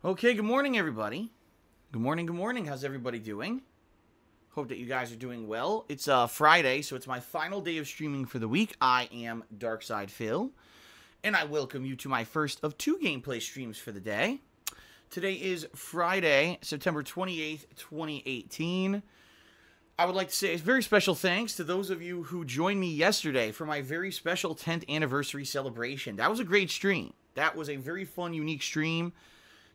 Okay, good morning, everybody. Good morning, good morning. How's everybody doing? Hope that you guys are doing well. It's Friday, so it's my final day of streaming for the week. I am Darkside Phil, and I welcome you to my first of two gameplay streams for the day. Today is Friday, September 28th, 2018. I would like to say a very special thanks to those of you who joined me yesterday for my very special 10th anniversary celebration. That was a great stream. That was a very fun, unique stream.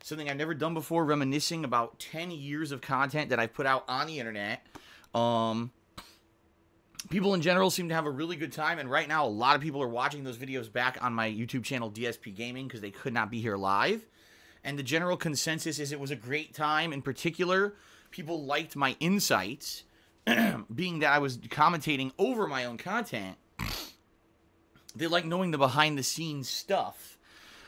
Something I've never done before, reminiscing about 10 years of content that I've put out on the internet. People in general seem to have a really good time, and right now a lot of people are watching those videos back on my YouTube channel, DSPGaming, because they could not be here live. And the general consensus is it was a great time. In particular, people liked my insights, being that I was commentating over my own content. They like knowing the behind-the-scenes stuff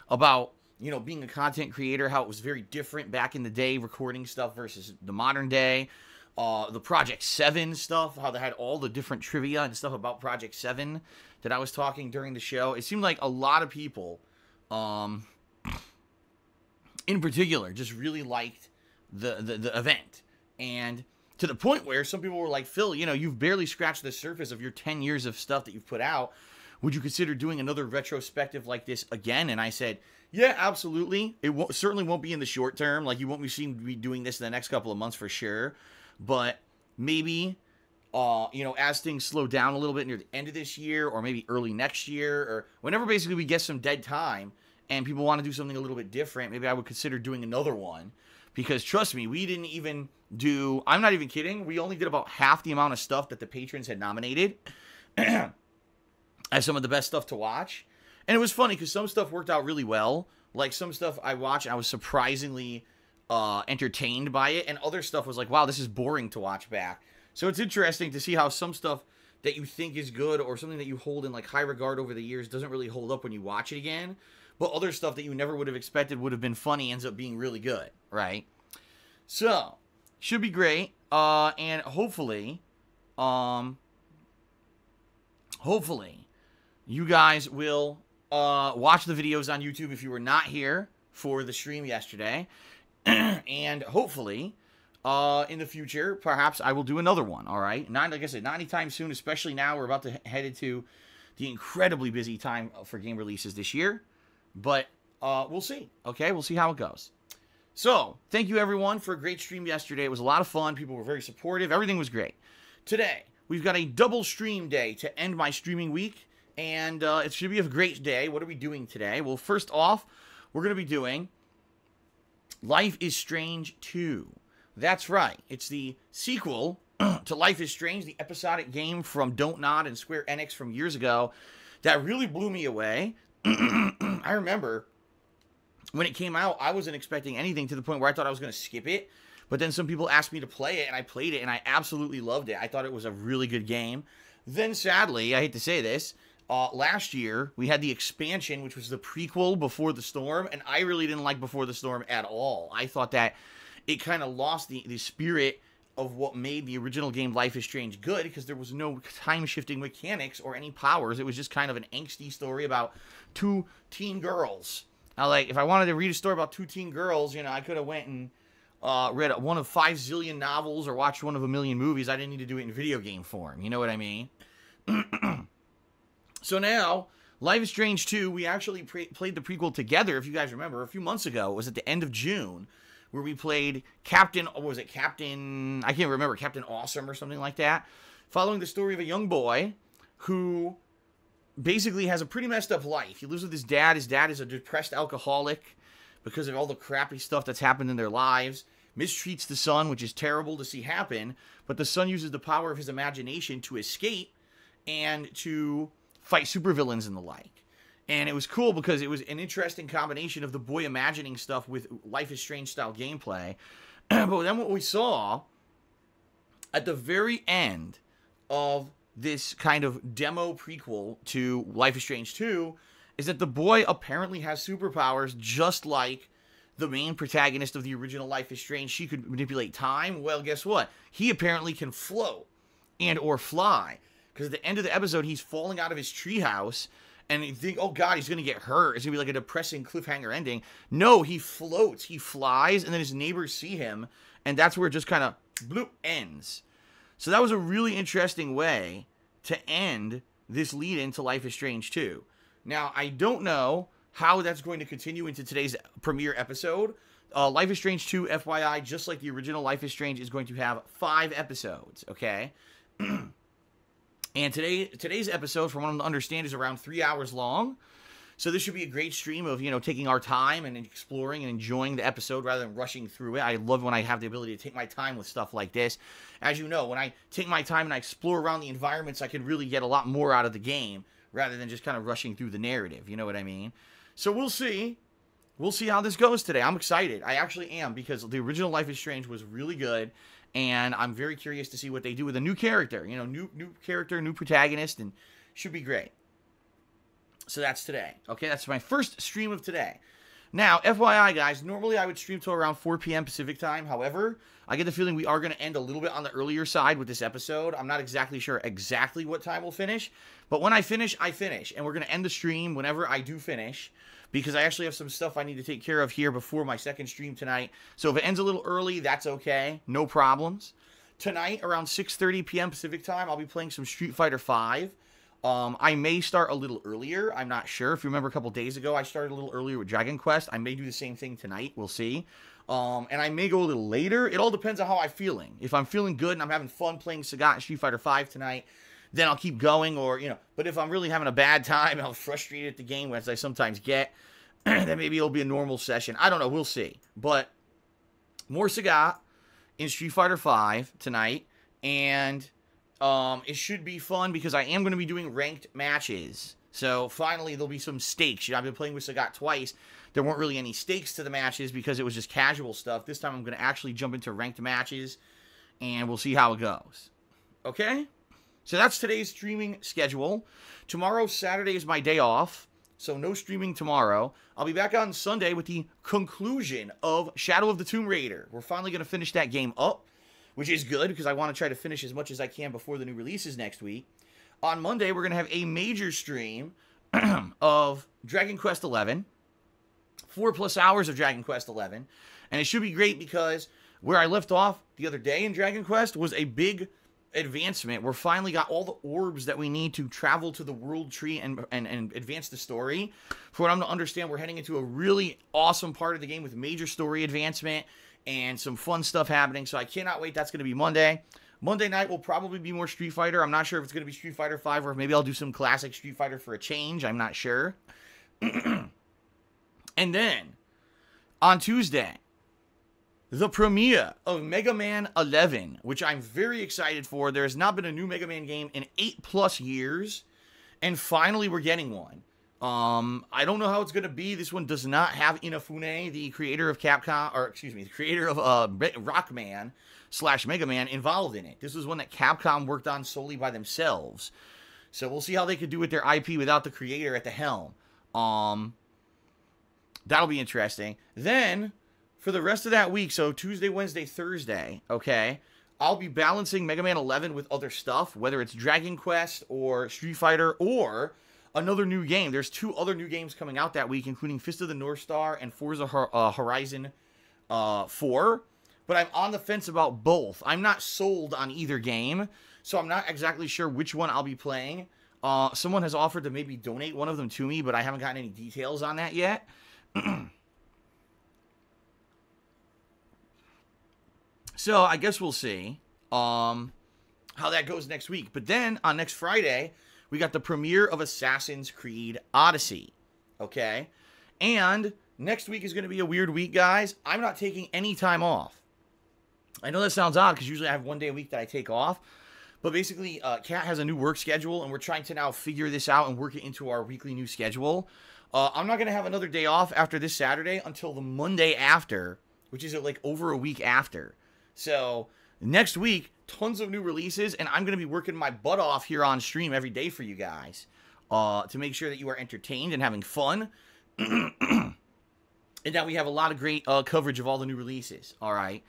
about, you know, being a content creator, how it was very different back in the day, recording stuff versus the modern day. The Project 7 stuff, how they had all the different trivia and stuff about Project 7 that I was talking during the show. It seemed like a lot of people, in particular, just really liked the event. And to the point where some people were like, Phil, you know, you've barely scratched the surface of your 10 years of stuff that you've put out. Would you consider doing another retrospective like this again? And I said, yeah, absolutely. It certainly won't be in the short term. Like, you won't be seeing me doing this in the next couple of months for sure. But maybe, you know, as things slow down a little bit near the end of this year, or maybe early next year, or whenever basically we get some dead time and people want to do something a little bit different, maybe I would consider doing another one. Because trust me, we didn't even do, I'm not even kidding, we only did about half the amount of stuff that the patrons had nominated as some of the best stuff to watch. And it was funny because some stuff worked out really well. Like, some stuff I watched and I was surprisingly entertained by it, and other stuff was like, wow, this is boring to watch back. So it's interesting to see how some stuff that you think is good or something that you hold in like high regard over the years doesn't really hold up when you watch it again. But other stuff that you never would have expected would have been funny ends up being really good, right? So, should be great. And hopefully, you guys will watch the videos on YouTube if you were not here for the stream yesterday. And hopefully, in the future, perhaps I will do another one, all right? Not, like I said, not anytime soon, especially now. We're about to head into the incredibly busy time for game releases this year. But we'll see, okay? We'll see how it goes. So, thank you, everyone, for a great stream yesterday. It was a lot of fun. People were very supportive. Everything was great. Today, we've got a double stream day to end my streaming week. And it should be a great day. What are we doing today? Well, first off, we're going to be doing Life is Strange 2. That's right. It's the sequel to Life is Strange, the episodic game from Don't Nod and Square Enix from years ago that really blew me away. I remember when it came out, I wasn't expecting anything, to the point where I thought I was going to skip it. But then some people asked me to play it, and I played it, and I absolutely loved it. I thought it was a really good game. Then, sadly, I hate to say this, last year, we had the expansion, which was the prequel, Before the Storm, and I really didn't like Before the Storm at all. I thought that it kind of lost the spirit of what made the original game Life is Strange good, because there was no time-shifting mechanics or any powers. It was just kind of an angsty story about two teen girls. Now, like, if I wanted to read a story about two teen girls, you know, I could have went and read one of 5 zillion novels or watched one of a million movies. I didn't need to do it in video game form. You know what I mean? So now, Life is Strange 2, we actually played the prequel together, if you guys remember, a few months ago. It was at the end of June, where we played Captain Awesome or something like that, following the story of a young boy who basically has a pretty messed up life. He lives with his dad. His dad is a depressed alcoholic because of all the crappy stuff that's happened in their lives. Mistreats the son, which is terrible to see happen, but the son uses the power of his imagination to escape and to fight supervillains and the like. And it was cool because it was an interesting combination of the boy imagining stuff with Life is Strange style gameplay. But then what we saw at the very end of this kind of demo prequel to Life is Strange 2 is that the boy apparently has superpowers just like the main protagonist of the original Life is Strange. She could manipulate time. Well, guess what? He apparently can float and or fly. Because at the end of the episode, he's falling out of his treehouse and you think, oh God, he's going to get hurt. It's going to be like a depressing cliffhanger ending. No, he floats. He flies, and then his neighbors see him, and that's where it just kind of bloop ends. So that was a really interesting way to end this lead into Life is Strange 2. Now, I don't know how that's going to continue into today's premiere episode. Life is Strange 2, FYI, just like the original Life is Strange, is going to have 5 episodes, okay? And today's episode, from what I understand, is around 3 hours long. So this should be a great stream of, taking our time and exploring and enjoying the episode rather than rushing through it. I love when I have the ability to take my time with stuff like this. As you know, when I take my time and I explore around the environments, I can really get a lot more out of the game rather than just kind of rushing through the narrative. You know what I mean? So we'll see. We'll see how this goes today. I'm excited. I actually am, because the original Life is Strange was really good, and I'm very curious to see what they do with a new character. New character, new protagonist, and should be great. So that's today. Okay, that's my first stream of today. Now, FYI, guys, normally I would stream till around 4 p.m. Pacific time. However, I get the feeling we are going to end a little bit on the earlier side with this episode. I'm not exactly sure exactly what time we'll finish, but when I finish, I finish. And we're going to end the stream whenever I do finish, because I actually have some stuff I need to take care of here before my second stream tonight. So if it ends a little early, that's okay. No problems. Tonight, around 6:30 p.m. Pacific time, I'll be playing some Street Fighter V. I may start a little earlier. I'm not sure. If you remember a couple days ago, I started a little earlier with Dragon Quest. I may do the same thing tonight. We'll see. And I may go a little later. It all depends on how I'm feeling. If I'm feeling good and I'm having fun playing Sagat and Street Fighter V tonight, then I'll keep going. Or, but if I'm really having a bad time and I'm frustrated at the game, as I sometimes get, then maybe it'll be a normal session. I don't know. We'll see. But more Sagat in Street Fighter V tonight. And it should be fun because I am going to be doing ranked matches. So finally, there'll be some stakes. I've been playing with Sagat twice. There weren't really any stakes to the matches because it was just casual stuff. This time I'm going to actually jump into ranked matches, and we'll see how it goes. Okay? So that's today's streaming schedule. Tomorrow, Saturday, is my day off, so no streaming tomorrow. I'll be back on Sunday with the conclusion of Shadow of the Tomb Raider. We're finally going to finish that game up, which is good because I want to try to finish as much as I can before the new releases next week. On Monday, we're going to have a major stream of Dragon Quest XI, 4+ hours of Dragon Quest XI, and it should be great because where I left off the other day in Dragon Quest was a big advancement. We're finally got all the orbs that we need to travel to the world tree and advance the story. For what I'm to understand, we're heading into a really awesome part of the game with major story advancement and some fun stuff happening, so I cannot wait. That's going to be Monday. Monday night will probably be more Street Fighter. I'm not sure if it's going to be Street Fighter V or if maybe I'll do some classic Street Fighter for a change. I'm not sure. And then, on Tuesday, the premiere of Mega Man 11, which I'm very excited for. There has not been a new Mega Man game in 8+ years, and finally we're getting one. I don't know how it's going to be. This one does not have Inafune, the creator of Capcom, or excuse me, the creator of Rockman / Mega Man, involved in it. This was one that Capcom worked on solely by themselves. So we'll see how they could do with their IP without the creator at the helm. That'll be interesting. Then, for the rest of that week, so Tuesday, Wednesday, Thursday, okay, I'll be balancing Mega Man 11 with other stuff, whether it's Dragon Quest or Street Fighter or another new game. There's 2 other new games coming out that week, including Fist of the North Star and Forza Horizon 4. But I'm on the fence about both. I'm not sold on either game, so I'm not exactly sure which one I'll be playing. Someone has offered to maybe donate one of them to me, but I haven't gotten any details on that yet. So I guess we'll see how that goes next week. But then on next Friday, we got the premiere of Assassin's Creed Odyssey. Okay? And next week is going to be a weird week, guys. I'm not taking any time off. I know that sounds odd because usually I have one day a week that I take off. But basically, Kat has a new work schedule, and we're trying to now figure this out and work it into our weekly new schedule. I'm not going to have another day off after this Saturday until the Monday after, which is like over a week after. So next week, tons of new releases, and I'm going to be working my butt off here on stream every day for you guys to make sure that you are entertained and having fun. And that we have a lot of great coverage of all the new releases. All right.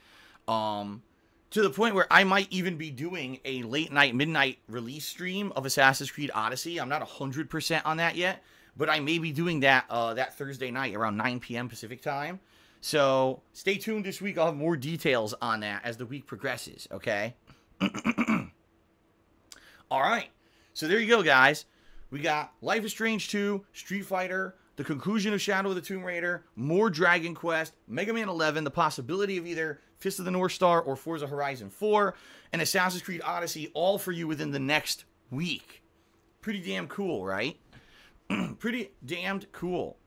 To the point where I might even be doing a late night, midnight release stream of Assassin's Creed Odyssey. I'm not 100% on that yet, but I may be doing that that Thursday night around 9 p.m. Pacific time. So stay tuned this week. I'll have more details on that as the week progresses, okay? All right. So there you go, guys. We got Life is Strange 2, Street Fighter, the conclusion of Shadow of the Tomb Raider, more Dragon Quest, Mega Man 11, the possibility of either Fist of the North Star or Forza Horizon 4, and Assassin's Creed Odyssey, all for you within the next week. Pretty damn cool, right? Pretty damned cool.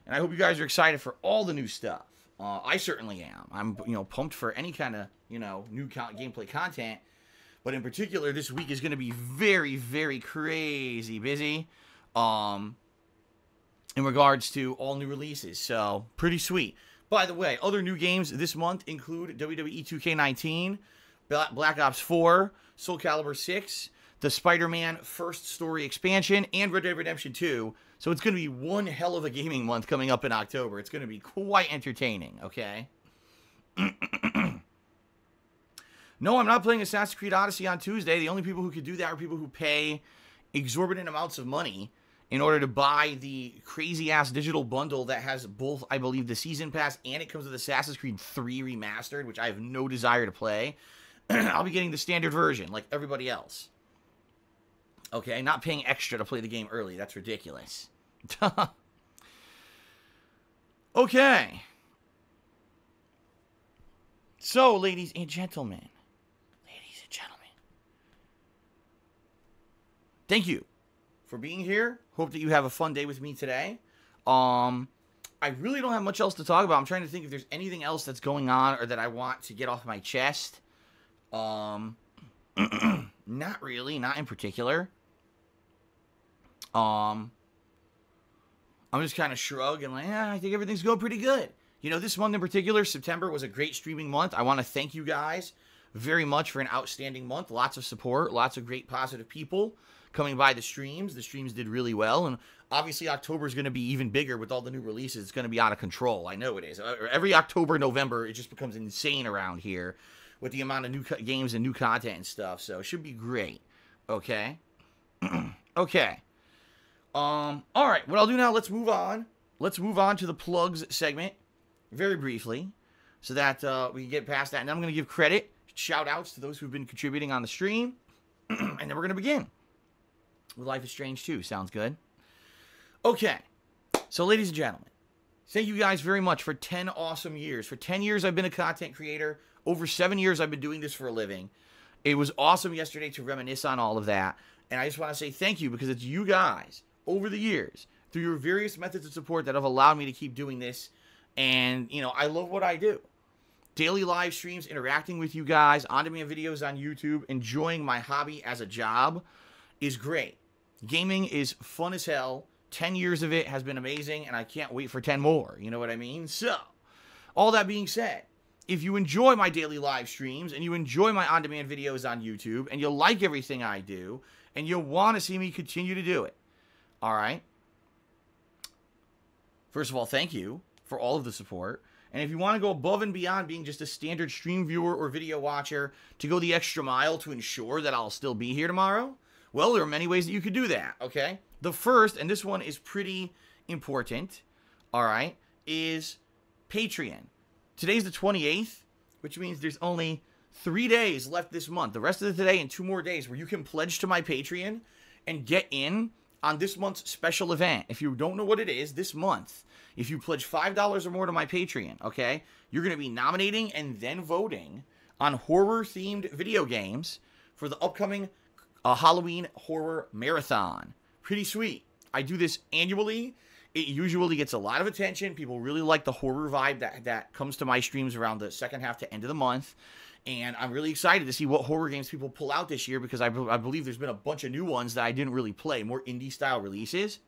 And I hope you guys are excited for all the new stuff. I certainly am. I'm, pumped for any kind of, new gameplay content. But in particular, this week is going to be very, very crazy busy in regards to all new releases. So, pretty sweet. By the way, other new games this month include WWE 2K19, Black Ops 4, Soul Calibur 6, the Spider-Man First Story expansion, and Red Dead Redemption 2. So it's going to be one hell of a gaming month coming up in October. It's going to be quite entertaining, okay? No, I'm not playing Assassin's Creed Odyssey on Tuesday. The only people who could do that are people who pay exorbitant amounts of money in order to buy the crazy-ass digital bundle that has both, I believe, the Season Pass and it comes with Assassin's Creed 3 Remastered, which I have no desire to play. I'll be getting the standard version, like everybody else. Okay, not paying extra to play the game early. That's ridiculous. Okay. So, ladies and gentlemen. Thank you for being here. Hope that you have a fun day with me today. I really don't have much else to talk about. I'm trying to think if there's anything else that's going on or that I want to get off my chest. Not really. Not in particular. I'm just kind of shrug and like, I think everything's going pretty good. This month in particular, September, was a great streaming month. I want to thank you guys very much for an outstanding month. Lots of support. Lots of great positive people coming by the streams. The streams did really well. And obviously October is going to be even bigger with all the new releases. It's going to be out of control. I know it is. Every October, November, it just becomes insane around here with the amount of new games and new content and stuff. So it should be great. Okay. Okay. All right. What I'll do now, let's move on. Let's move on to the plugs segment very briefly so that we can get past that. And I'm going to give credit, shout outs to those who've been contributing on the stream. And then we're going to begin with Life is Strange 2. Sounds good? Okay. So, ladies and gentlemen, thank you guys very much for 10 awesome years. For 10 years, I've been a content creator. Over 7 years, I've been doing this for a living. It was awesome yesterday to reminisce on all of that. And I just want to say thank you because it's you guys, over the years, through your various methods of support that have allowed me to keep doing this. And, I love what I do. Daily live streams, interacting with you guys, on-demand videos on YouTube, enjoying my hobby as a job is great. Gaming is fun as hell. 10 years of it has been amazing, and I can't wait for 10 more. You know what I mean? So, all that being said, if you enjoy my daily live streams, and you enjoy my on-demand videos on YouTube, and you like everything I do, and you want to see me continue to do it, all right? First of all, thank you for all of the support. And if you want to go above and beyond being just a standard stream viewer or video watcher to go the extra mile to ensure that I'll still be here tomorrow, well, there are many ways that you could do that, okay? The first, and this one is pretty important, all right, is Patreon. Today's the 28th, which means there's only 3 days left this month. The rest of the day and 2 more days where you can pledge to my Patreon and get in on this month's special event. If you don't know what it is, this month, if you pledge $5 or more to my Patreon, okay, you're going to be nominating and then voting on horror-themed video games for the upcoming Halloween Horror Marathon. Pretty sweet. I do this annually. It usually gets a lot of attention. People really like the horror vibe that comes to my streams around the second half to end of the month. And I'm really excited to see what horror games people pull out this year because I believe there's been a bunch of new ones that I didn't really play, more indie-style releases.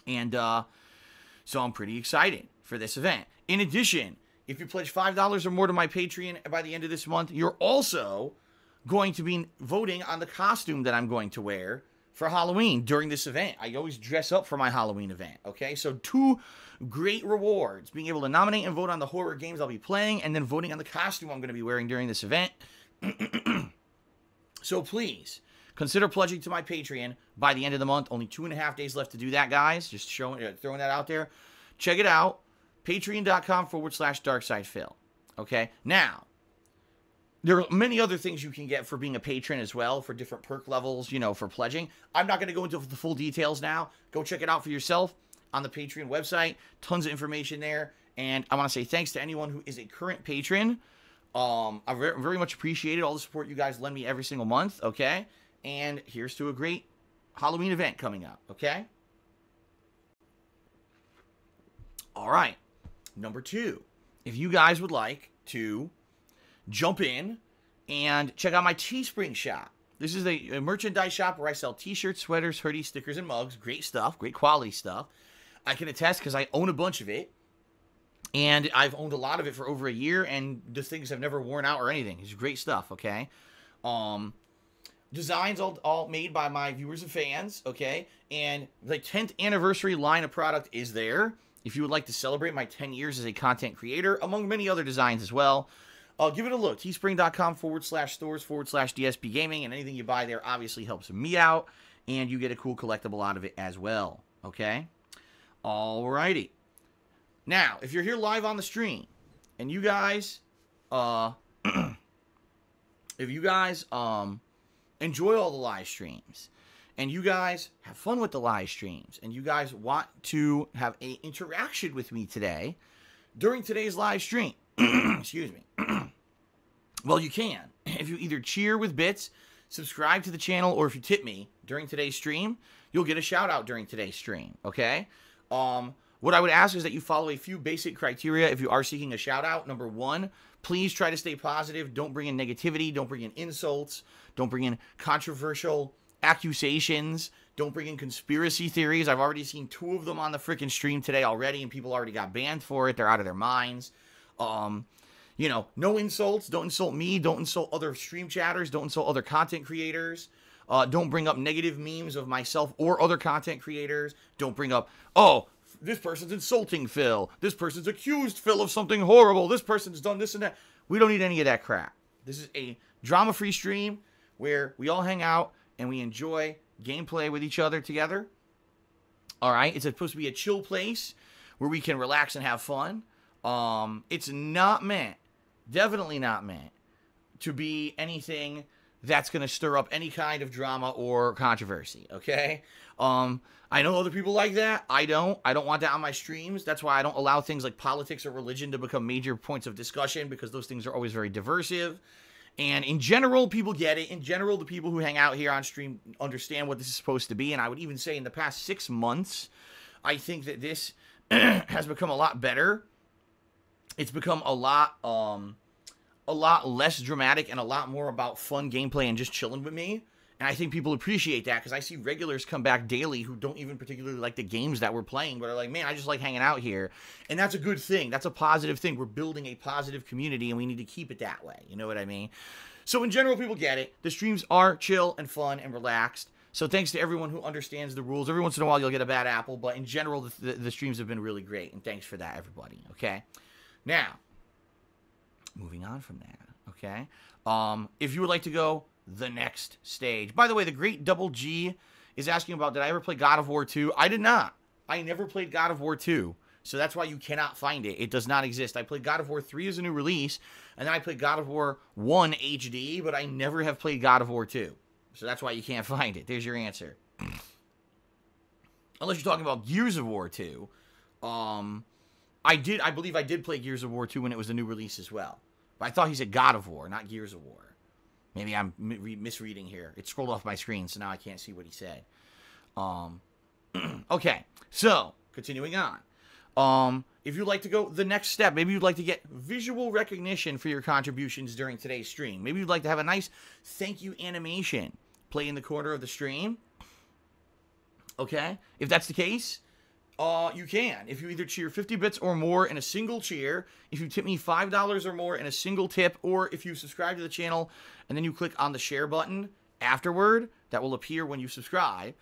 And so I'm pretty excited for this event. In addition, if you pledge $5 or more to my Patreon by the end of this month, you're also going to be voting on the costume that I'm going to wear for Halloween during this event. I always dress up for my Halloween event, okay? So 2 great rewards, being able to nominate and vote on the horror games I'll be playing, and then voting on the costume I'm going to be wearing during this event. So please, consider pledging to my Patreon by the end of the month. Only 2.5 days left to do that, guys. Just throwing that out there. Check it out. Patreon.com/DarksidePhil. Okay? Now, there are many other things you can get for being a patron as well, for different perk levels, you know, for pledging. I'm not going to go into the full details now. Go check it out for yourself on the Patreon website. Tons of information there. And I want to say thanks to anyone who is a current patron. I very much appreciated all the support you guys lend me every single month, okay? And here's to a great Halloween event coming up, okay? All right. Number 2. If you guys would like to jump in and check out my Teespring shop. This is a merchandise shop where I sell t-shirts, sweaters, hoodies, stickers, and mugs. Great stuff. Great quality stuff. I can attest because I own a bunch of it. And I've owned a lot of it for over a year, and the things have never worn out or anything. It's great stuff, okay? Designs all made by my viewers and fans, okay? And the 10th anniversary line of product is there. If you would like to celebrate my 10 years as a content creator, among many other designs as well, give it a look. Teespring.com/stores/DSPGaming, and anything you buy there obviously helps me out, and you get a cool collectible out of it as well, okay? Alrighty. Now, if you're here live on the stream, and you guys, if you guys enjoy all the live streams, and you guys have fun with the live streams, and you guys want to have an interaction with me today, during today's live stream, excuse me, well, you can. If you either cheer with bits, subscribe to the channel, or if you tip me during today's stream, you'll get a shout out during today's stream, okay? What I would ask is that you follow a few basic criteria if you are seeking a shout out. Number 1, please try to stay positive. Don't bring in negativity. Don't bring in insults. Don't bring in controversial accusations. Don't bring in conspiracy theories. I've already seen 2 of them on the freaking stream today already, and people already got banned for it. They're out of their minds. You know, no insults. Don't insult me. Don't insult other stream chatters. Don't insult other content creators. Don't bring up negative memes of myself or other content creators. Don't bring up, oh, this person's insulting Phil. This person's accused Phil of something horrible. This person's done this and that. We don't need any of that crap. This is a drama-free stream where we all hang out and we enjoy gameplay with each other together. All right? It's supposed to be a chill place where we can relax and have fun. It's not meant, definitely not meant, to be anything that's going to stir up any kind of drama or controversy, okay? I know other people like that. I don't want that on my streams. That's why I don't allow things like politics or religion to become major points of discussion, because those things are always very diversive. And in general, people get it. In general, the people who hang out here on stream understand what this is supposed to be. And I would even say in the past 6 months, I think that this has become a lot better. It's become a lot less dramatic and a lot more about fun gameplay and just chilling with me. And I think people appreciate that, because I see regulars come back daily who don't even particularly like the games that we're playing, but are like, man, I just like hanging out here. And that's a good thing. That's a positive thing. We're building a positive community, and we need to keep it that way. You know what I mean? So in general, people get it. The streams are chill and fun and relaxed. So thanks to everyone who understands the rules. Every once in a while, you'll get a bad apple, but in general, the streams have been really great. And thanks for that, everybody. Okay? Now, moving on from that, okay? If you would like to go the next stage. By the way, the great Double G is asking about, did I ever play God of War 2? I did not. I never played God of War 2. So that's why you cannot find it. It does not exist. I played God of War 3 as a new release, and then I played God of War 1 HD, but I never have played God of War 2. So that's why you can't find it. There's your answer. Unless you're talking about Gears of War 2. I believe I did play Gears of War 2 when it was a new release as well. But I thought he said God of War, not Gears of War. Maybe I'm misreading here. It scrolled off my screen, so now I can't see what he said. Okay, so, continuing on. If you'd like to go the next step, maybe you'd like to get visual recognition for your contributions during today's stream. Maybe you'd like to have a nice thank you animation play in the corner of the stream. Okay, if that's the case, you can. If you either cheer 50 bits or more in a single cheer, if you tip me $5 or more in a single tip, or if you subscribe to the channel and then you click on the share button afterward, that will appear when you subscribe,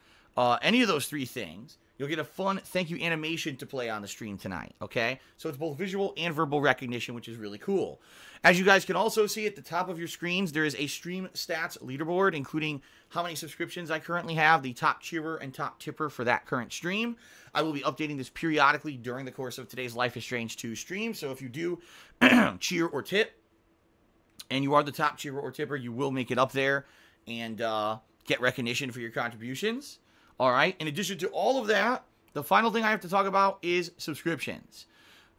any of those three things, you'll get a fun thank you animation to play on the stream tonight, okay? So it's both visual and verbal recognition, which is really cool. As you guys can also see at the top of your screens, there is a stream stats leaderboard, including how many subscriptions I currently have, the top cheerer and top tipper for that current stream. I will be updating this periodically during the course of today's Life is Strange 2 stream, so if you do cheer or tip, and you are the top cheerer or tipper, you will make it up there and get recognition for your contributions. All right. In addition to all of that, the final thing I have to talk about is subscriptions.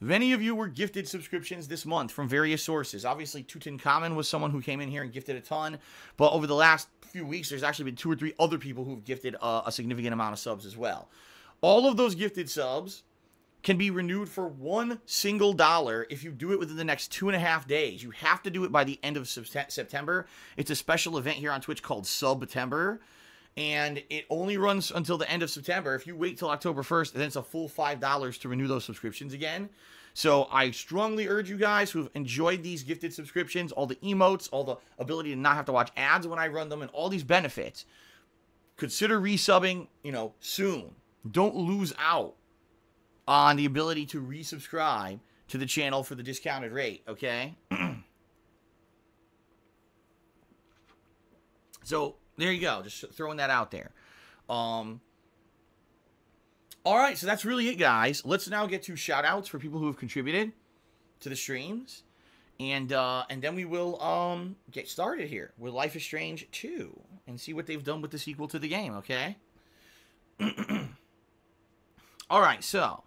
Many of you were gifted subscriptions this month from various sources. Obviously, Tutankhamun was someone who came in here and gifted a ton. But over the last few weeks, there's actually been 2 or 3 other people who've gifted a significant amount of subs as well. All of those gifted subs can be renewed for $1 single if you do it within the next 2.5 days. You have to do it by the end of September. It's a special event here on Twitch called Subtember, and it only runs until the end of September. If you wait till October 1st, then it's a full $5 to renew those subscriptions again. So I strongly urge you guys who've enjoyed these gifted subscriptions, all the emotes, all the ability to not have to watch ads when I run them, and all these benefits, consider resubbing, soon. Don't lose out on the ability to resubscribe to the channel for the discounted rate, okay? So, there you go. Just throwing that out there. All right, so that's really it, guys. Let's now get to shout-outs for people who have contributed to the streams. And then we will get started here with Life is Strange 2 and see what they've done with the sequel to the game, okay? All right, so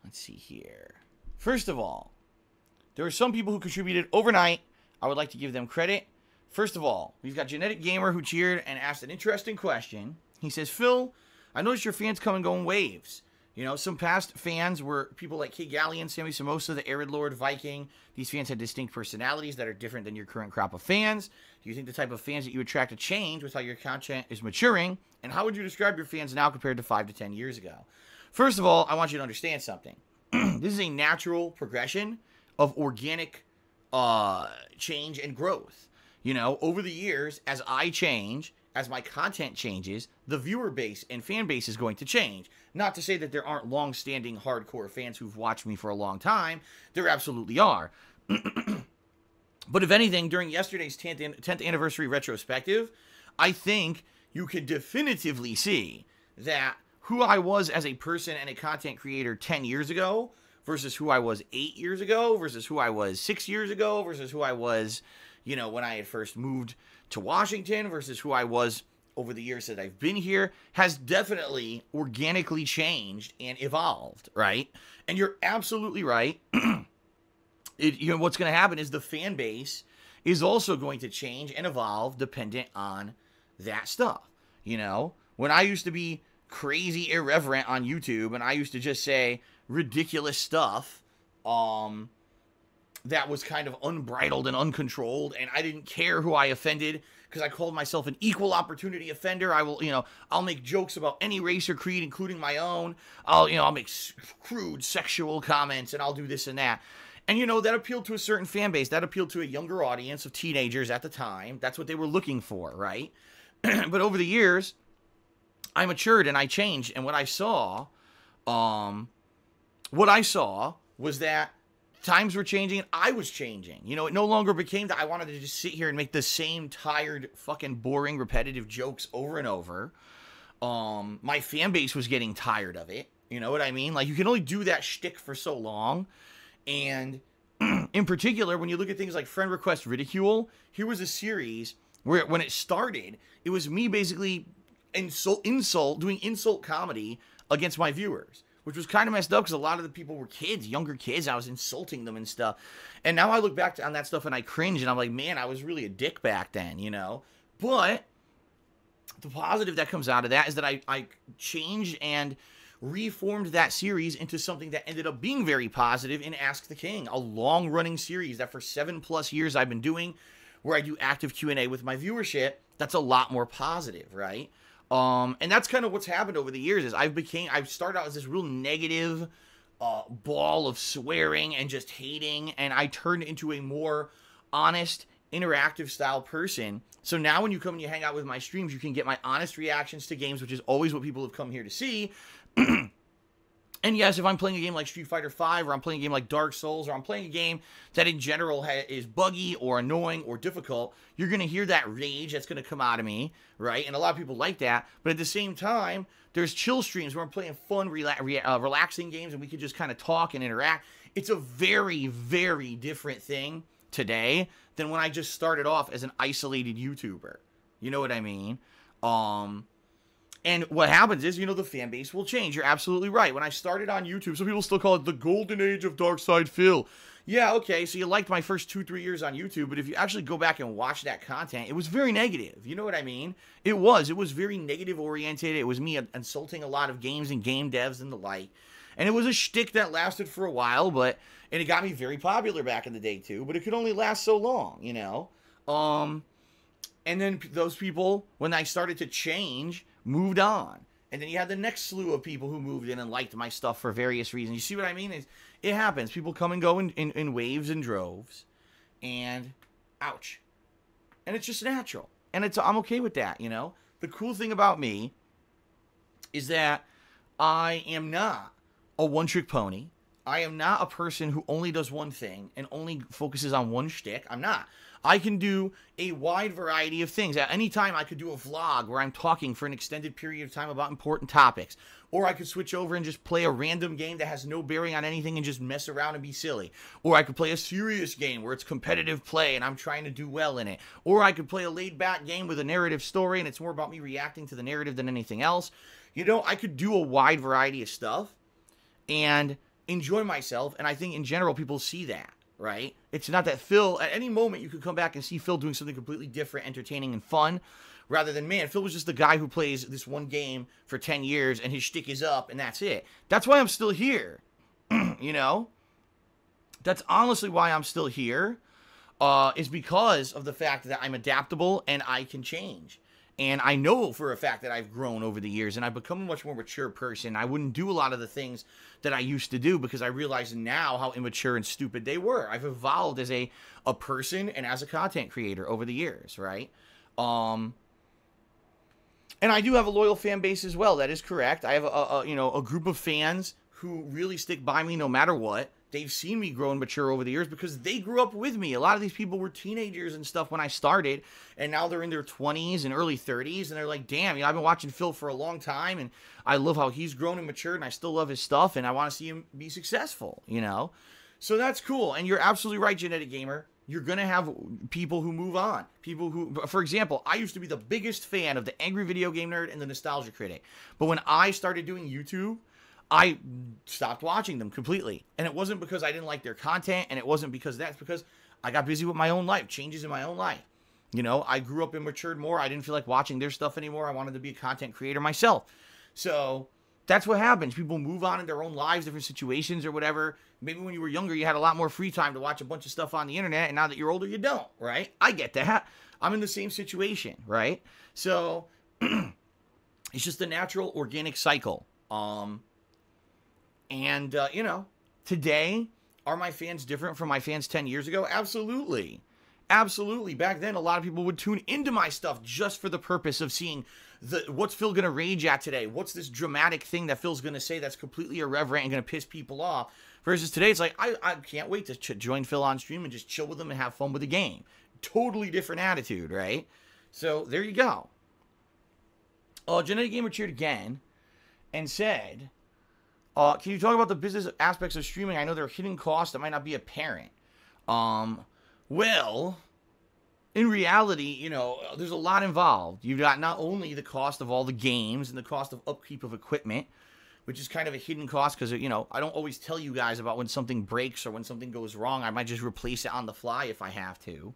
let's see here. First of all, there are some people who contributed overnight. I would like to give them credit. First of all, we've got Genetic Gamer who cheered and asked an interesting question. He says, Phil, I noticed your fans come and go in waves. Some past fans were people like Kid Galleon, Sammy Samosa, the Arid Lord, Viking. These fans had distinct personalities that are different than your current crop of fans. Do you think the type of fans that you attract to change with how your content is maturing? And how would you describe your fans now compared to 5 to 10 years ago? First of all, I want you to understand something. This is a natural progression of organic change and growth. Over the years, as I change, as my content changes, the viewer base and fan base is going to change. Not to say that there aren't long-standing hardcore fans who've watched me for a long time. There absolutely are. But if anything, during yesterday's 10th anniversary retrospective, I think you could definitively see that who I was as a person and a content creator 10 years ago versus who I was 8 years ago versus who I was 6 years ago versus who I was, when I had first moved to Washington versus who I was over the years that I've been here has definitely organically changed and evolved, right? And you're absolutely right. What's going to happen is the fan base is also going to change and evolve dependent on that stuff. When I used to be crazy irreverent on YouTube and I used to just say ridiculous stuff, that was kind of unbridled and uncontrolled, and I didn't care who I offended because I called myself an equal opportunity offender. I'll make jokes about any race or creed, including my own. I'll make crude sexual comments, and I'll do this and that. And, that appealed to a certain fan base. That appealed to a younger audience of teenagers at the time. That's what they were looking for, right? But over the years, I matured and I changed, and what I saw was that times were changing and I was changing. It no longer became that I wanted to just sit here and make the same tired, fucking boring, repetitive jokes over and over. My fan base was getting tired of it. You know what I mean? Like, you can only do that shtick for so long. And in particular, when you look at things like Friend Request Ridicule, here was a series where when it started, it was me basically doing insult comedy against my viewers, which was kind of messed up because a lot of the people were kids, younger kids. I was insulting them and stuff. And now I look back on that stuff and I cringe and I'm like, man, I was really a dick back then, But the positive that comes out of that is that I changed and reformed that series into something that ended up being very positive in Ask the King, a long-running series that for 7+ years I've been doing, where I do active Q&A with my viewership. That's a lot more positive, right? And that's kind of what's happened over the years. Is I've started out as this real negative ball of swearing and just hating, and I turned into a more honest interactive style person. So now when you come and you hang out with my streams, you can get my honest reactions to games, which is always what people have come here to see. And yes, if I'm playing a game like Street Fighter V, or I'm playing a game like Dark Souls, or I'm playing a game that in general is buggy or annoying or difficult, you're going to hear that rage that's going to come out of me, right? And a lot of people like that. But at the same time, there's chill streams where I'm playing fun, relaxing games, and we can just kind of talk and interact. It's a very, very different thing today than when I just started off as an isolated YouTuber. You know what I mean? And what happens is, the fan base will change. You're absolutely right. When I started on YouTube, some people still call it the golden age of Darkside Phil. Yeah, okay, so you liked my first 2-3 years on YouTube, but if you actually go back and watch that content, it was very negative. You know what I mean? It was very negative oriented. It was me insulting a lot of games and game devs and the like. And it was a shtick that lasted for a while, and it got me very popular back in the day too, but it could only last so long, And then those people, when I started to change, moved on. And then you had the next slew of people who moved in and liked my stuff for various reasons. You see what I mean? It happens. People come and go in waves and droves. And, ouch. And it's just natural. And I'm okay with that, The cool thing about me is that I am not a one-trick pony. I am not a person who only does one thing and only focuses on one shtick. I'm not. I can do a wide variety of things. At any time, I could do a vlog where I'm talking for an extended period of time about important topics. Or I could switch over and just play a random game that has no bearing on anything and just mess around and be silly. Or I could play a serious game where it's competitive play and I'm trying to do well in it. Or I could play a laid-back game with a narrative story and it's more about me reacting to the narrative than anything else. I could do a wide variety of stuff and enjoy myself. And I think in general, people see that. Right? It's not that Phil, at any moment, you could come back and see Phil doing something completely different, entertaining, and fun, rather than, man, Phil was just the guy who plays this one game for 10 years, and his shtick is up, and that's it. That's why I'm still here, That's honestly why I'm still here, is because of the fact that I'm adaptable, and I can change. And I know for a fact that I've grown over the years and I've become a much more mature person. I wouldn't do a lot of the things that I used to do because I realize now how immature and stupid they were. I've evolved as a person and as a content creator over the years, right? And I do have a loyal fan base as well. That is correct. I have a group of fans who really stick by me no matter what. They've seen me grow and mature over the years because they grew up with me. A lot of these people were teenagers and stuff when I started, and now they're in their 20s and early 30s, and they're like, damn, I've been watching Phil for a long time, and I love how he's grown and matured, and I still love his stuff, and I want to see him be successful, So that's cool, and you're absolutely right, Genetic Gamer. You're going to have people who move on. People who, for example, I used to be the biggest fan of the Angry Video Game Nerd and the Nostalgia Critic, but when I started doing YouTube, I stopped watching them completely. And it wasn't because I didn't like their content, and it wasn't because that's because I got busy with my own life, changes in my own life. I grew up and matured more. I didn't feel like watching their stuff anymore. I wanted to be a content creator myself. So that's what happens. People move on in their own lives, different situations or whatever. Maybe when you were younger, you had a lot more free time to watch a bunch of stuff on the internet, and now that you're older, you don't, right? I get that. I'm in the same situation, right? So it's just a natural, organic cycle. Today, are my fans different from my fans 10 years ago? Absolutely. Absolutely. Back then, a lot of people would tune into my stuff just for the purpose of seeing what's Phil going to rage at today? What's this dramatic thing that Phil's going to say that's completely irreverent and going to piss people off? Versus today, it's like, I can't wait to join Phil on stream and just chill with him and have fun with the game. Totally different attitude, right? So, there you go. Genetic Gamer cheered again and said, can you talk about the business aspects of streaming? I know there are hidden costs that might not be apparent. Well, in reality, there's a lot involved. You've got not only the cost of all the games and the cost of upkeep of equipment, which is kind of a hidden cost because, I don't always tell you guys about when something breaks or when something goes wrong. I might just replace it on the fly if I have to.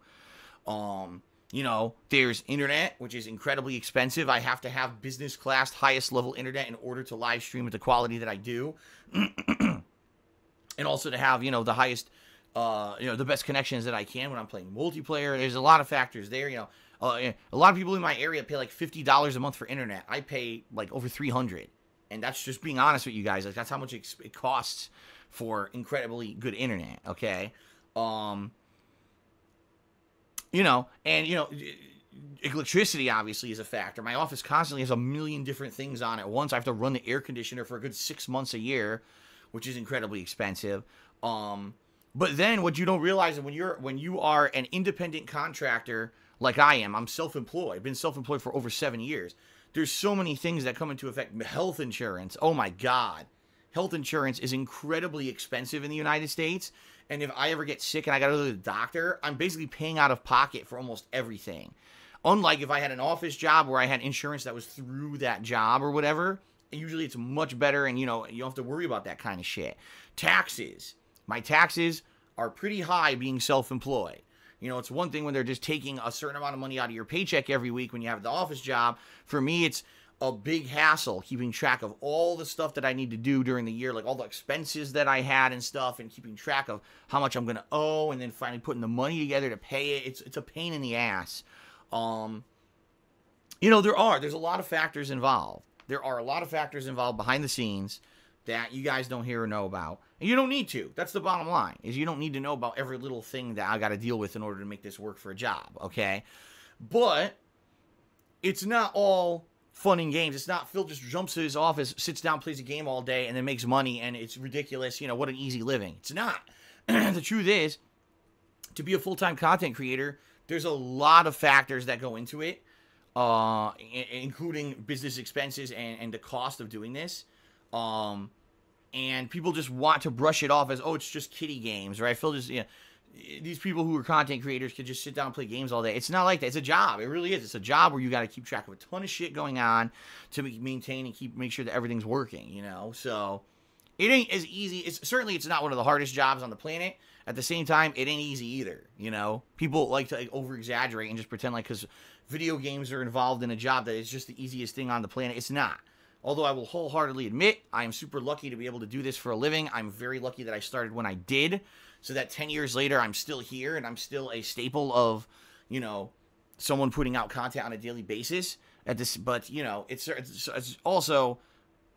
There's internet, which is incredibly expensive. I have to have business class, highest level internet in order to live stream at the quality that I do. And also to have, the highest, the best connections that I can when I'm playing multiplayer. There's a lot of factors there, a lot of people in my area pay like $50 a month for internet. I pay like over $300. And that's just being honest with you guys. Like, that's how much it costs for incredibly good internet, okay? you know, and, you know, electricity obviously is a factor. My office constantly has a million different things on at once. I have to run the air conditioner for a good 6 months a year, which is incredibly expensive. But then what you don't realize is when you are an independent contractor like I am, I'm self-employed. I've been self-employed for over 7 years. There's so many things that come into effect. Health insurance. Oh my God. Health insurance is incredibly expensive in the United States. And if I ever get sick and I got to go to the doctor, I'm basically paying out of pocket for almost everything. Unlike if I had an office job where I had insurance that was through that job or whatever, usually it's much better and, you know, you don't have to worry about that kind of shit. Taxes. My taxes are pretty high being self-employed. You know, it's one thing when they're just taking a certain amount of money out of your paycheck every week when you have the office job. For me, it's a big hassle keeping track of all the stuff that I need to do during the year, like all the expenses that I had and stuff, and keeping track of how much I'm going to owe, and then finally putting the money together to pay it. It's a pain in the ass. You know, there's a lot of factors involved. There are a lot of factors involved behind the scenes that you guys don't hear or know about. And you don't need to. That's the bottom line, is you don't need to know about every little thing that I got to deal with in order to make this work for a job, okay? But it's not all fun and games. It's not Phil just jumps to his office, sits down, plays a game all day, and then makes money, and it's ridiculous. You know, what an easy living. It's not. The truth is, to be a full-time content creator, there's a lot of factors that go into it, including business expenses and the cost of doing this. And people just want to brush it off as, oh, it's just kiddie games, right? Phil just, you know, these people who are content creators could just sit down and play games all day. It's not like that. It's a job. It really is. It's a job where you got to keep track of a ton of shit going on to maintain and make sure that everything's working, you know? So it ain't as easy. It's not one of the hardest jobs on the planet. At the same time, it ain't easy either, you know? People like to over-exaggerate and just pretend like because video games are involved in a job that it's just the easiest thing on the planet. It's not. Although I will wholeheartedly admit, I am super lucky to be able to do this for a living. I'm very lucky that I started when I did, so that 10 years later, I'm still here, and I'm still a staple of, you know, someone putting out content on a daily basis. But, you know, it's also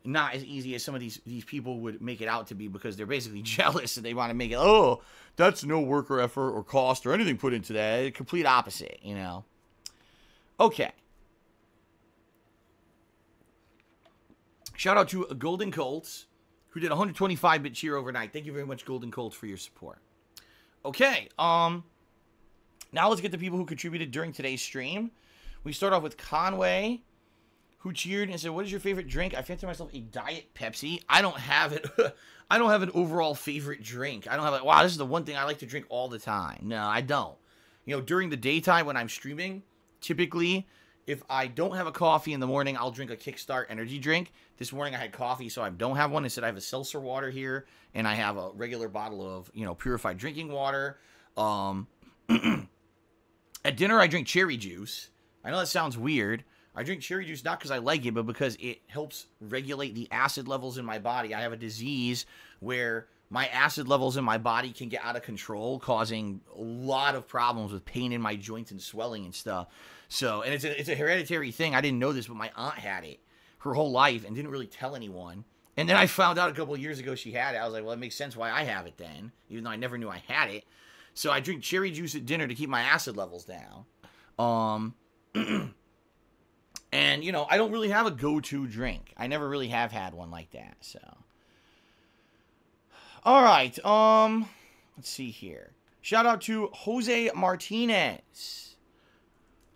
not as easy as some of these people would make it out to be, because they're basically jealous, and they want to make it, oh, that's no work or effort or cost or anything put into that. Complete opposite, you know. Okay. Shout out to Golden Colts, who did 125-bit cheer overnight. Thank you very much, Golden Colts, for your support. Okay, now let's get the people who contributed during today's stream. We start off with Conway, who cheered and said, "What is your favorite drink?" I fancy myself a Diet Pepsi. I don't have it. I don't have an overall favorite drink. I don't have like, wow, this is the one thing I like to drink all the time. No, I don't. You know, during the daytime when I'm streaming, typically, if I don't have a coffee in the morning, I'll drink a Kickstart energy drink. This morning I had coffee, so I don't have one. Instead, I have a seltzer water here, and I have a regular bottle of, you know, purified drinking water. At dinner, I drink cherry juice. I know that sounds weird. I drink cherry juice not because I like it, but because it helps regulate the acid levels in my body. I have a disease where my acid levels in my body can get out of control, causing a lot of problems with pain in my joints and swelling and stuff. So, and it's a hereditary thing. I didn't know this, but my aunt had it her whole life and didn't really tell anyone. And then I found out a couple of years ago she had it. I was like, well, it makes sense why I have it then, even though I never knew I had it. So I drink cherry juice at dinner to keep my acid levels down. And, you know, I don't really have a go-to drink. I never really have had one like that, so. All right, let's see here. Shout out to Jose Martinez.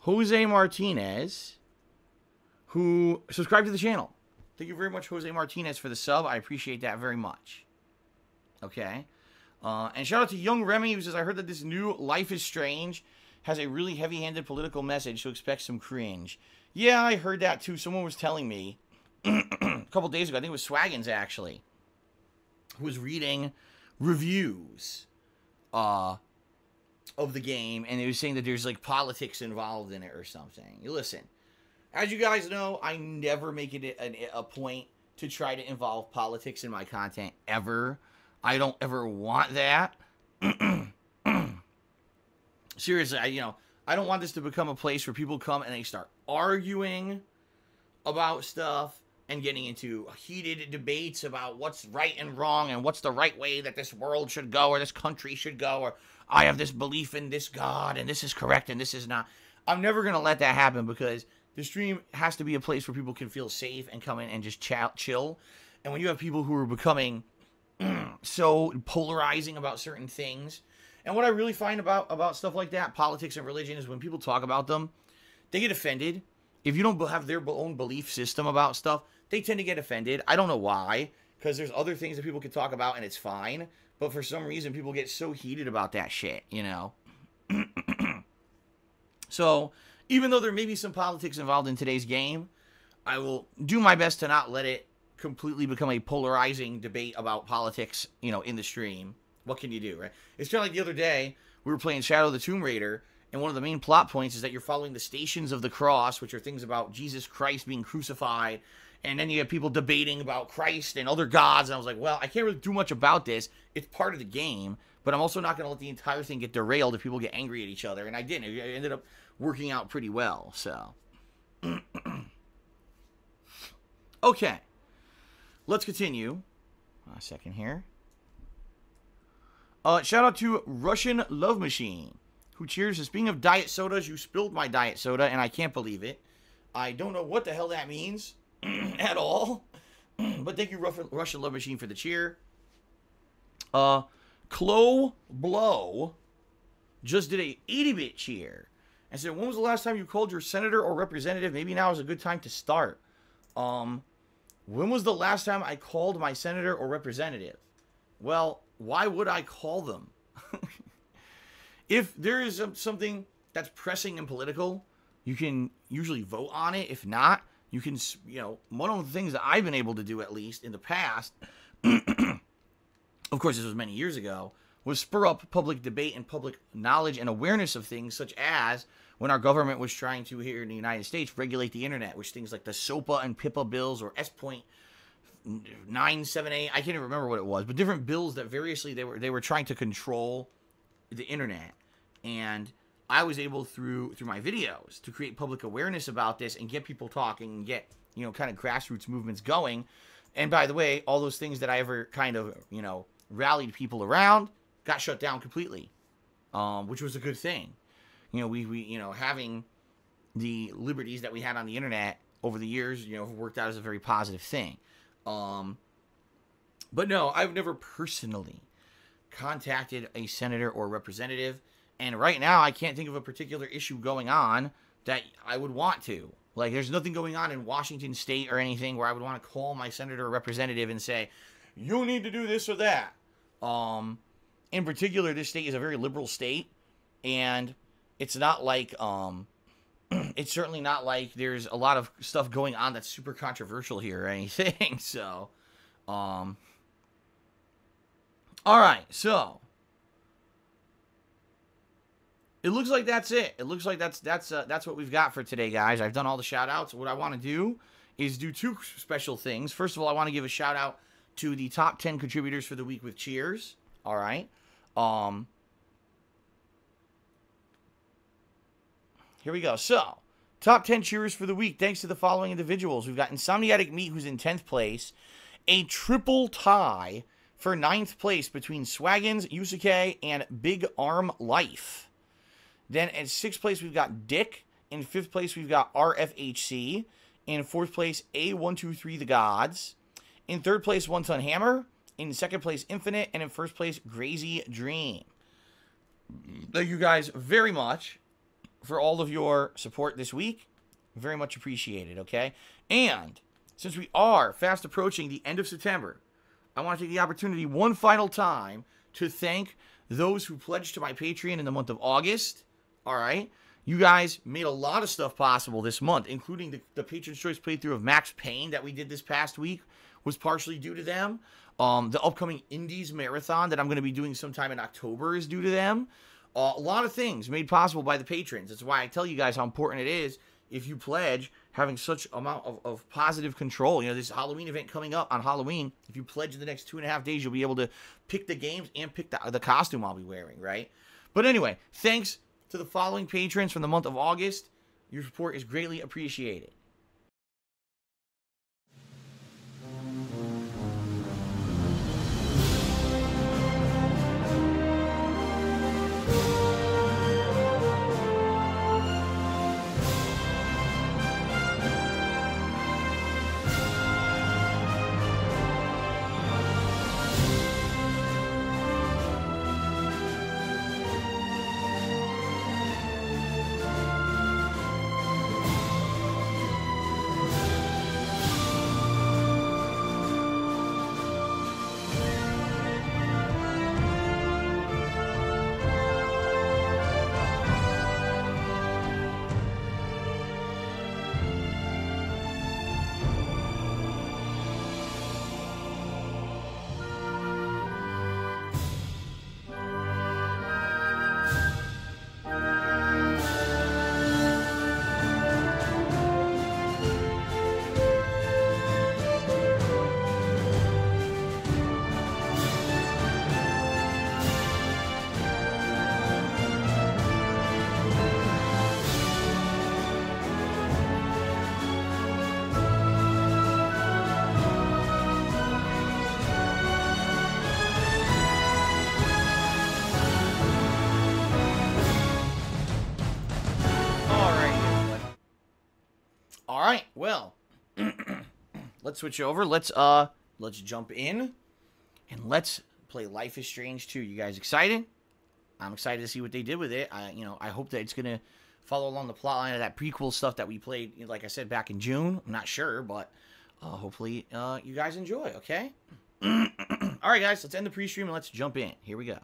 Jose Martinez, who subscribed to the channel. Thank you very much, Jose Martinez, for the sub. I appreciate that very much. Okay. And shout out to Young Remy, who says, I heard that this new Life is Strange has a really heavy-handed political message, so expect some cringe. Yeah, I heard that too. Someone was telling me a couple days ago, I think it was Swaggins, actually, who was reading reviews of the game, and he was saying that there's, like, politics involved in it or something. You listen, as you guys know, I never make it a point to try to involve politics in my content, ever. I don't ever want that. Seriously, I don't want this to become a place where people come and they start arguing about stuff and getting into heated debates about what's right and wrong and what's the right way that this world should go or this country should go, or I have this belief in this God and this is correct and this is not. I'm never going to let that happen, because the stream has to be a place where people can feel safe and come in and just chill. And when you have people who are becoming so polarizing about certain things, and what I really find about stuff like that, politics and religion, is when people talk about them, they get offended. If you don't have their own belief system about stuff, they tend to get offended. I don't know why, because there's other things that people can talk about and it's fine. But for some reason, people get so heated about that shit, you know? So, even though there may be some politics involved in today's game, I will do my best to not let it completely become a polarizing debate about politics, you know, in the stream. What can you do, right? It's kind of like the other day, we were playing Shadow of the Tomb Raider, and one of the main plot points is that you're following the Stations of the Cross, which are things about Jesus Christ being crucified, and then you have people debating about Christ and other gods, and I was like, well, I can't really do much about this. It's part of the game, but I'm also not going to let the entire thing get derailed if people get angry at each other, and I didn't. It ended up working out pretty well, so. Okay. Let's continue. A second here. Shout out to Russian Love Machine, who cheers. Speaking of diet sodas, you spilled my diet soda, and I can't believe it. I don't know what the hell that means at all. But thank you, Russian Love Machine, for the cheer. Chloe Blow just did a 80-bit cheer and said, when was the last time you called your senator or representative? Maybe now is a good time to start. When was the last time I called my senator or representative? Well, why would I call them? If there is something that's pressing and political, you can usually vote on it. If not, you can, you know, one of the things that I've been able to do, at least in the past, of course, this was many years ago, was spur up public debate and public knowledge and awareness of things, such as when our government was trying to, here in the United States, regulate the internet, which things like the SOPA and PIPA bills, or S.978, I can't even remember what it was, but different bills that variously they were trying to control the internet. And I was able, through my videos, to create public awareness about this and get people talking and get, you know, kind of grassroots movements going. And by the way, all those things that I ever kind of, you know, rallied people around got shut down completely, which was a good thing. You know, we you know, having the liberties that we had on the internet over the years, you know, worked out as a very positive thing. But no, I've never personally contacted a senator or representative, and right now I can't think of a particular issue going on that I would want to. Like, there's nothing going on in Washington State or anything where I would want to call my senator or representative and say, you need to do this or that. In particular, this state is a very liberal state, and it's not like, it's certainly not like there's a lot of stuff going on that's super controversial here or anything. So, all right, so it looks like that's it. It looks like that's what we've got for today, guys. I've done all the shout outs. What I want to do is do two special things. First of all, I want to give a shout out to the top 10 contributors for the week with cheers. All right. Here we go. So, top 10 cheers for the week, thanks to the following individuals. We've got Insomniatic Meat, who's in 10th place. A triple tie for 9th place between Swaggins, Yusuke, and Big Arm Life. Then in 6th place, we've got Dick. In 5th place, we've got RFHC. In 4th place, A123 The Gods. In 3rd place, One Ton Hammer. In 2nd place, Infinite. And in 1st place, Crazy Dream. Thank you guys very much for all of your support this week. Very much appreciated, okay? And since we are fast approaching the end of September, I want to take the opportunity one final time to thank those who pledged to my Patreon in the month of August. All right? You guys made a lot of stuff possible this month, including the Patron's Choice playthrough of Max Payne that we did this past week was partially due to them. The upcoming Indies Marathon that I'm going to be doing sometime in October is due to them. A lot of things made possible by the patrons. That's why I tell you guys how important it is, if you pledge, having such amount of positive control. You know, this Halloween event coming up on Halloween, if you pledge in the next 2.5 days, you'll be able to pick the games and pick the costume I'll be wearing, right? But anyway, thanks to the following patrons from the month of August. Your support is greatly appreciated. Well, let's switch over. Let's jump in and let's play Life is Strange 2. You guys excited? I'm excited to see what they did with it. I hope that it's gonna follow along the plot line of that prequel stuff that we played, like I said, back in June. I'm not sure, but hopefully you guys enjoy, okay? All right, guys, let's end the pre-stream and let's jump in. Here we go.